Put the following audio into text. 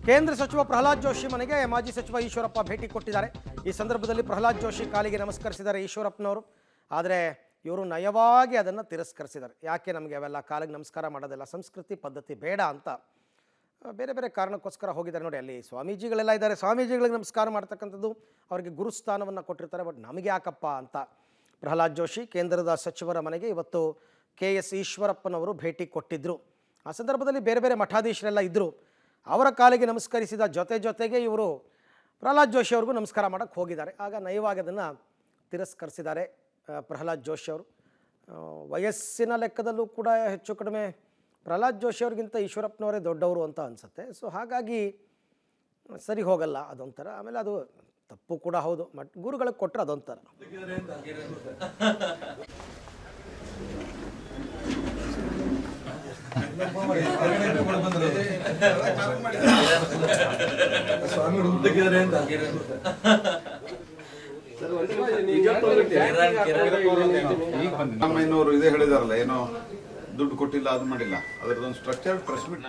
ಕೇಂದ್ರ ಸಚಿವ ಪ್ರಹ್ಲಾದ್ ಜೋಶಿ ಮನೆಗೆ ಮಾಜಿ ಸಚಿವ ಈಶ್ವರಪ್ಪ ಭೇಟಿ ಕೊಟ್ಟಿದ್ದಾರೆ. ಈ ಸಂದರ್ಭದಲ್ಲಿ ಪ್ರಹ್ಲಾದ್ ಜೋಶಿ ಕಾಲಿಗೆ ನಮಸ್ಕರಿಸಿದ್ದಾರೆ ಈಶ್ವರಪ್ಪನವರು. ಆದರೆ ಇವರು ನಯವಾಗಿ ಅದನ್ನು ತಿರಸ್ಕರಿಸಿದ್ದಾರೆ. ಯಾಕೆ ನಮಗೆ ಅವೆಲ್ಲ ಕಾಲಿಗೆ ನಮಸ್ಕಾರ ಮಾಡೋದೆಲ್ಲ ಸಂಸ್ಕೃತಿ ಪದ್ಧತಿ ಬೇಡ ಅಂತ ಬೇರೆ ಬೇರೆ ಕಾರಣಕ್ಕೋಸ್ಕರ ಹೋಗಿದ್ದಾರೆ. ನೋಡಿ, ಅಲ್ಲಿ ಸ್ವಾಮೀಜಿಗಳೆಲ್ಲ ಇದ್ದಾರೆ, ಸ್ವಾಮೀಜಿಗಳಿಗೆ ನಮಸ್ಕಾರ ಮಾಡ್ತಕ್ಕಂಥದ್ದು, ಅವರಿಗೆ ಗುರುಸ್ಥಾನವನ್ನು ಕೊಟ್ಟಿರ್ತಾರೆ. ಬಟ್ ನಮಗೆ ಯಾಕಪ್ಪ ಅಂತ ಪ್ರಹ್ಲಾದ್ ಜೋಶಿ ಕೇಂದ್ರದ ಸಚಿವರ ಮನೆಗೆ ಇವತ್ತು KS ಈಶ್ವರಪ್ಪನವರು ಭೇಟಿ ಕೊಟ್ಟಿದ್ದರು. ಆ ಸಂದರ್ಭದಲ್ಲಿ ಬೇರೆ ಬೇರೆ ಮಠಾಧೀಶರೆಲ್ಲ ಇದ್ದರು. ಅವರ ಕಾಲಿಗೆ ನಮಸ್ಕರಿಸಿದ ಜೊತೆಗೆ ಇವರು ಪ್ರಹ್ಲಾದ್ ಜೋಶಿ ಅವ್ರಿಗೂ ನಮಸ್ಕಾರ ಮಾಡೋಕ್ಕೆ ಹೋಗಿದ್ದಾರೆ. ಆಗ ನಯವಾಗಿ ಅದನ್ನು ತಿರಸ್ಕರಿಸಿದ್ದಾರೆ ಪ್ರಹ್ಲಾದ್ ಜೋಶಿ ಅವರು. ವಯಸ್ಸಿನ ಲೆಕ್ಕದಲ್ಲೂ ಕೂಡ ಹೆಚ್ಚು ಕಡಿಮೆ ಪ್ರಹ್ಲಾದ್ ಜೋಶಿ ಅವ್ರಿಗಿಂತ ಈಶ್ವರಪ್ಪನವರೇ ದೊಡ್ಡವರು ಅಂತ ಅನಿಸುತ್ತೆ. ಸೊ ಹಾಗಾಗಿ ಸರಿ ಹೋಗಲ್ಲ ಅದೊಂಥರ. ಆಮೇಲೆ ಅದು ತಪ್ಪು ಕೂಡ ಹೌದು, ಬಟ್ ಗುರುಗಳಿಗೆ ಕೊಟ್ಟರೆ ಅದೊಂಥರ. ನಮ್ಮನವರು ಇದೇ ಹೇಳಿದಾರಲ್ಲ, ಏನೋ ದುಡ್ಡು ಕೊಟ್ಟಿಲ್ಲ, ಅದು ಮಾಡಿಲ್ಲ, ಅದರದೊಂದು ಸ್ಟ್ರಕ್ಚರ್ಡ್ ಪ್ರೆಸ್ ಮೀಟ್